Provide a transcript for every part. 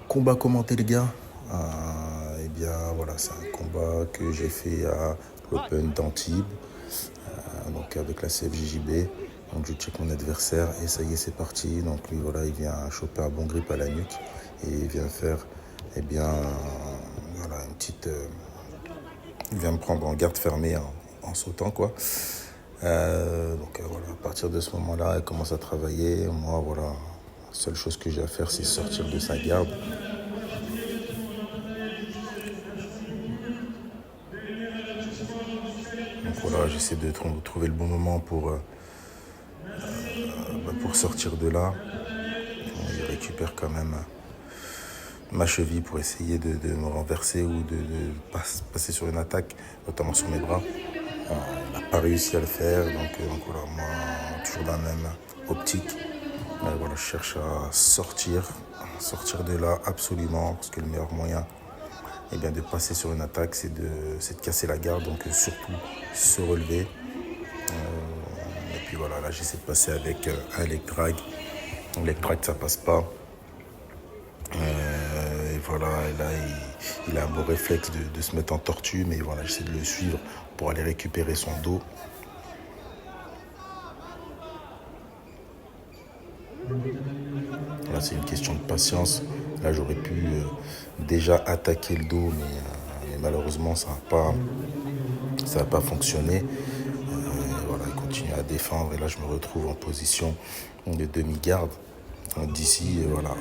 Combat commenté les gars. Eh bien voilà, c'est un combat que j'ai fait à l'Open d'Antibes, donc avec la CFJJB. Donc je check mon adversaire et ça y est, c'est parti. Donc lui voilà, il vient choper un bon grip à la nuque et il vient faire voilà, une petite. Il vient me prendre en garde fermée en sautant quoi. Voilà, à partir de ce moment-là, elle commence à travailler. Moi voilà, la seule chose que j'ai à faire, c'est sortir de sa garde. Donc voilà, j'essaie de trouver le bon moment pour sortir de là. Il récupère quand même ma cheville pour essayer de me renverser ou de passer sur une attaque, notamment sur mes bras. Il n'a pas réussi à le faire, donc voilà, moi, toujours dans la même optique. Voilà, je cherche à sortir de là absolument, parce que le meilleur moyen de passer sur une attaque, c'est de casser la garde, donc surtout se relever. Et puis voilà, là j'essaie de passer avec un leg drag. Un leg drag, ça passe pas. Et voilà, et là il a un beau réflexe de se mettre en tortue, mais voilà, j'essaie de le suivre pour aller récupérer son dos. Là c'est une question de patience. Là j'aurais pu déjà attaquer le dos, mais malheureusement ça n'a pas fonctionné. Voilà, il continue à défendre et là je me retrouve en position de demi-garde. D'ici, voilà,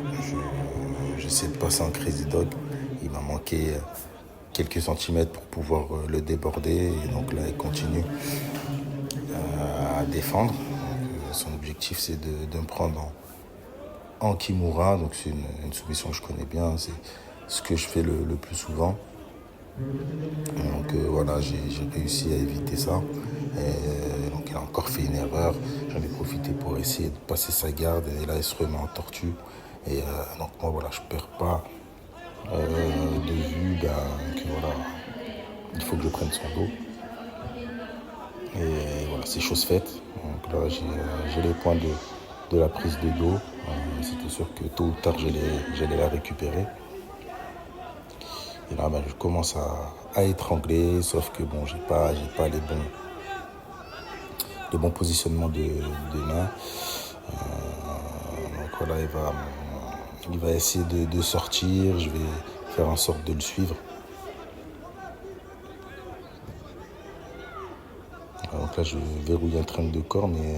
j'essaie de passer en crazy dog. Il m'a manqué quelques centimètres pour pouvoir le déborder. Et donc là, il continue à défendre. Donc, son objectif, c'est de me prendre en Kimura. Donc c'est une soumission que je connais bien. C'est ce que je fais le plus souvent. Donc voilà, j'ai réussi à éviter ça. Et donc il a encore fait une erreur. J'en ai profité pour essayer de passer sa garde. Et là, il se remet en tortue. Et donc moi, voilà, je perds pas de vue que voilà, il faut que je prenne son dos. Et voilà, c'est chose faite. Donc là, j'ai les points de la prise de dos. C'était sûr que tôt ou tard, j'allais la récupérer. Et là, je commence à étrangler, sauf que bon, j'ai pas les bons positionnements de main. Donc voilà, il va essayer de sortir. Je vais faire en sorte de le suivre. Donc là, je verrouille un triangle de corps, mais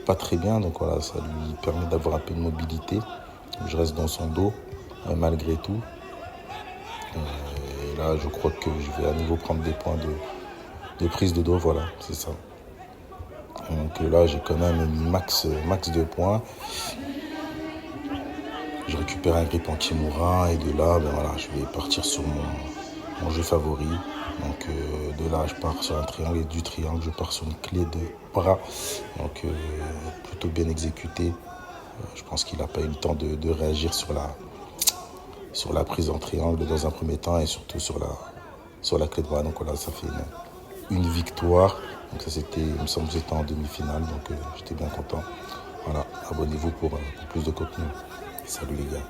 pas très bien. Donc voilà, ça lui permet d'avoir un peu de mobilité. Je reste dans son dos, malgré tout. Et là, je crois que je vais à nouveau prendre des points de prise de dos. Voilà, c'est ça. Donc là, j'ai quand même mis max de points. Je récupère un grip en Kimura et de là, voilà, je vais partir sur mon jeu favori. Donc de là, je pars sur un triangle et du triangle, je pars sur une clé de bras. Donc plutôt bien exécuté. Je pense qu'il n'a pas eu le temps de réagir sur la prise en triangle dans un premier temps et surtout sur la clé de bras. Donc voilà, ça fait une victoire. Donc ça il me semble que c'était en demi-finale, donc j'étais bien content. Voilà, abonnez-vous pour plus de contenu. Salut les gars.